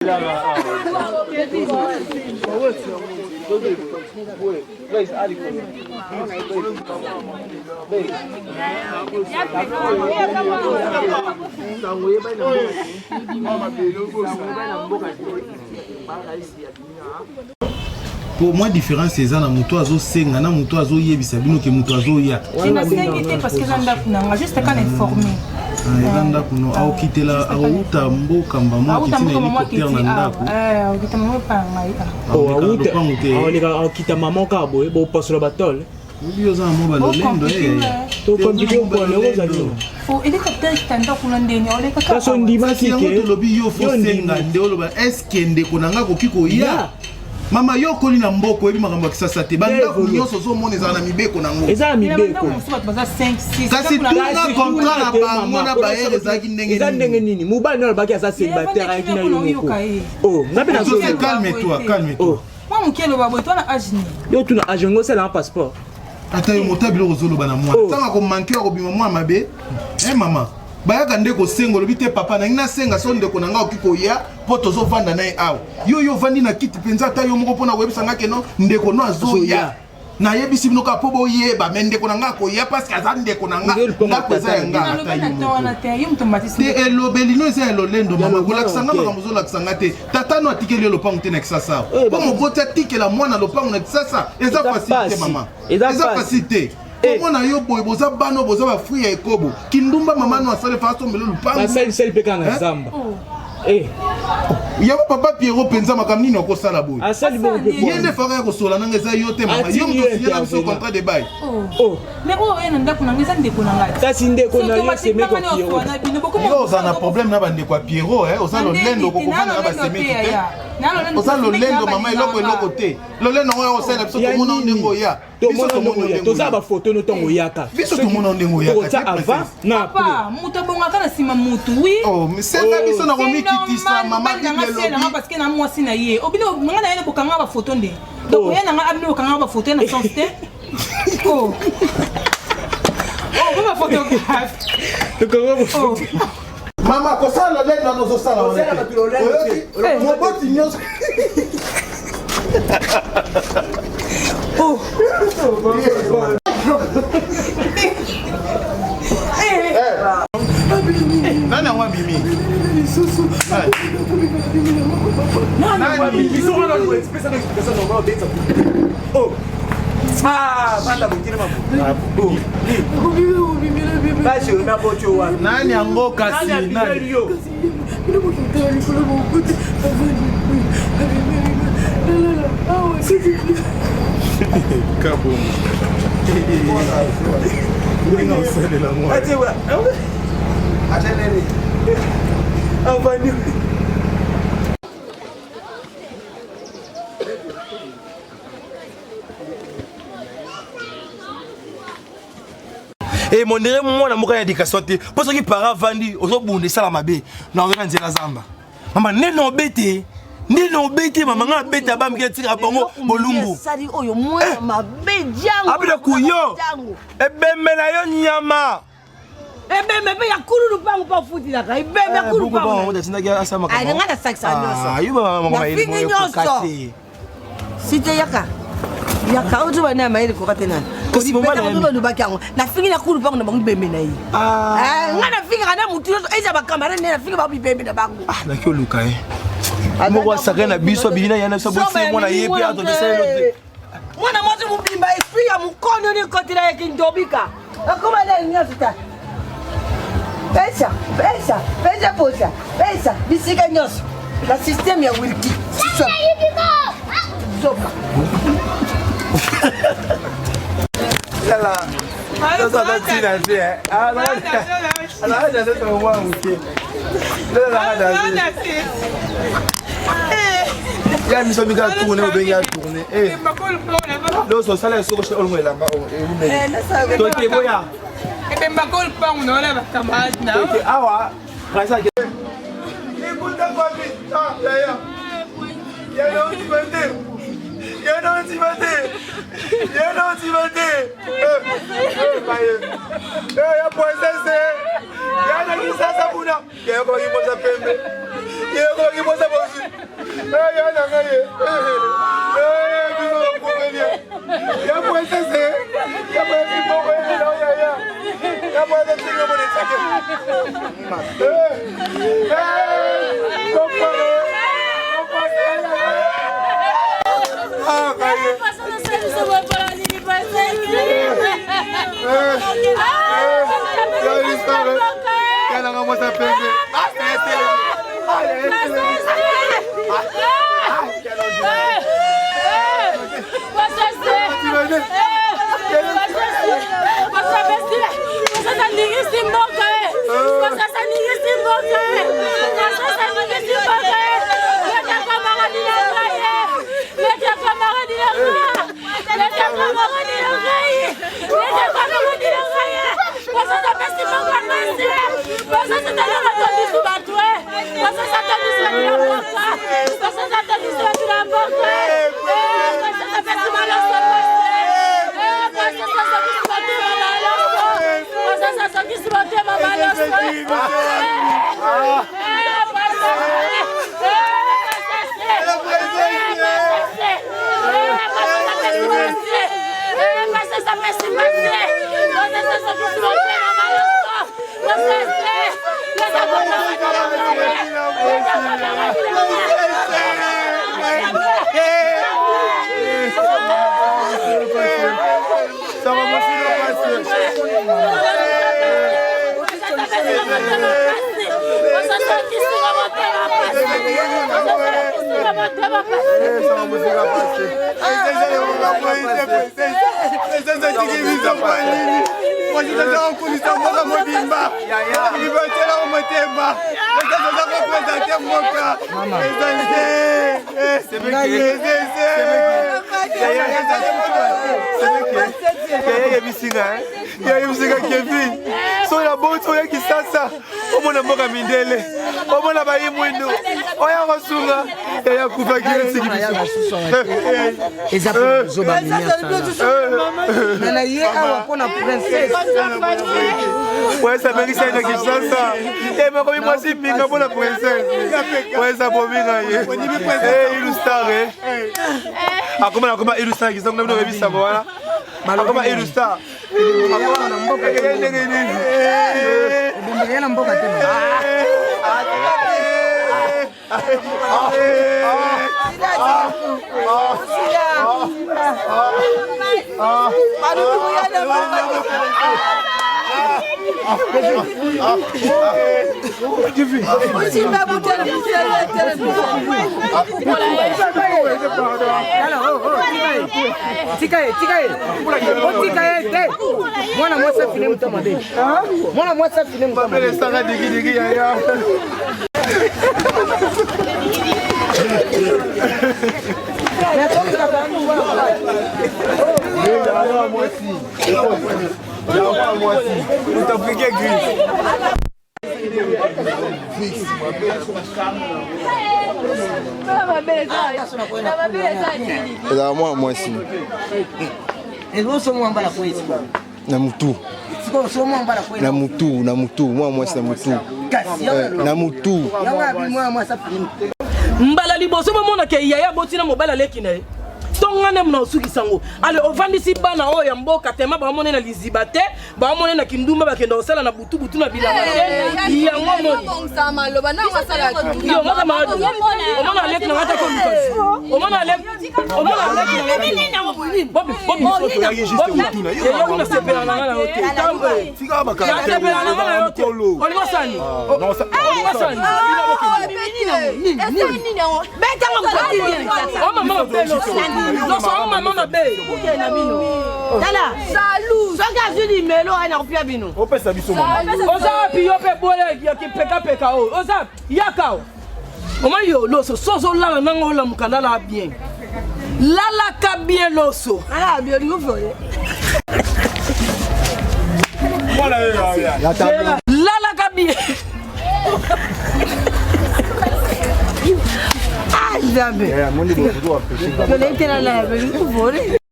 Pour moi, différence c'est ça. Na muto azo senga, na muto azo yebisa bino ke muto azo ya. Je n'ai pas parce que j'en ai juste quand informé. Yanda kuno au kitela au uta mboka mbamo kitina hélicoptère na ndako. Kita mama pa ngai. Au kita mama ka boy, bo pasola batol. Bio za mo ba lolendo to kon video ko le ko zali. Fo hélicoptère kitanda kuna ndeni ole ka. Kaso ndima kike. To lobi yo fo senga ndelo ba eske ndeko nanga ko kiko ya. Mama yo koli na mboko ebi makambo kisasa te banda nyonso zo mona ezala na mibeko nango eza mibeko kasi tunga contrat na bango na baere ezalaki ndenge nini mobali na baki aza célibataire ayaki na yo moko oh ngapi na zo calme-toi moi mokelo babo toi na agni yo tuna agengo sala un passeport ata yo motabilo kozoloba na mwana tanga ko manquer ko bima mwana mabe mama bayaka ndeko sengo lobi te papa na ngina senga so ndeko nanga okiko ya poto zo vanda na aw yo vandi na kiti penza ta yo moko pona webisa ngake no ndeko no azo ya na yebisi bino ka pobo yeba me ndeko nanga ko ya parce que aza ndeko nanga ngapeza yanga te elobelino eza elolendo mama kolakisanga makambo zolakisanga te tata no atikeli yo lopango te na kisasa po moboti atikela mwana lopango na kisasa eza facile te mama eza facile te Omona yo boy boza bano boza ba fruit ya ekobo kindumba mama no asale faso mbelo lupango sel pe kana zamba yabo papa Pierrot penza makamni no ko sala boy asali bo pe yende faka ko sola nanga za yo te mama yo mto signa so contrat de bail mais ena ndako nanga za ndeko nanga kasi ndeko na yo seme ko yo za na problème na bande kwa Pierrot oza lo lendo ko kofana na ba seme te oza lo lendo mama eloko te lo lendo ngo osala biso ko mona ndengo ya biso to mona toza ba photo no tongo yaka biso to mona ndengo ya ka avant na papa muto bonga kana sima mutu oui senga biso na komi kitisa mama nanga parce que na mwasi na ye obino nga na yele ko kanga ba photo nde donc ye nanga abino kanga ba photo na sens te ba photographe mama ko sala le na no sala mo boti nyos nana wa bimi nani biso wana no explication normal data banda bukini mabu basi una bocho wa nani ango kasi nani Cabo. Não sei lá moi. Attendez. Avani. Et mon derrière moi na moka éducation te parce que para vandi ozobunde sala mabe na ngana nzela zamba mama neno bete Nino bete mama nga bete ba mketika bongo bolumbu. Sali oyo mwana mabe jango. Abile kuyo. Ebembe na yo nyama. Ebembe pe yakulu pangu pa futi la ka. Ebembe kulu pangu. Bongo mota tinaki asa makama. Ai ngata saksa nyoso. Ah, yuba mama ile ko. Site yaka. Yaka utu bana ma ile ko katena. Kasi mama na ndo bakango. Na fingi na kulu pangu na bangu bembe na yi. Ngana fingi kana mutu eza ba kamera na fingi ba bembe na bangu. Na kyo luka Moko saka na biso bina yana so botse mwana yepe ato beselo. Mwana mwazi mubimba esprit ya mukono ni kotira ya kindobika. Akoma le nyosita. Pesa posa. Pesa bisika nyoso. La système ya wilki. Zoka. Lala. Sasa tina je. Ala ja ndo mwa mke. Ya miso mi ga tourner o benga tourner lo so sala so ko olmo la ma o to ke boya e be makol pa uno la kamad na to awa rasa ke ni puta kwa vita ya no ti mate ya poesese ya na kisasa buna ke ko yiboza pembe ke ko yiboza bosi mbala liboso bomona ke yaya botina mobala lekina tongane mna osuki sango ale ovandisi bana oya mboka tema ba mone na liziba te ba mone na kindumba bakenda osala na butu butu na bilanga te yango moni maloba na wasala yo ngaka ma omona lek na ngata ko mikosi omona lek bobi yo na sepela na ngana hotel tambe fika baka sepela na ngana hotel on wasani on wasani non so maman na be na bino tala salou soka zudi melo ana kopia bino opesa biso mama oza pi yo pe bole ya ki peka peka o oza yakao mama yo loso sozo la nango la mukanda la bien lala ka bien loso ala bien yo fole lala ka bien Ai, Zabe. É, muito bom.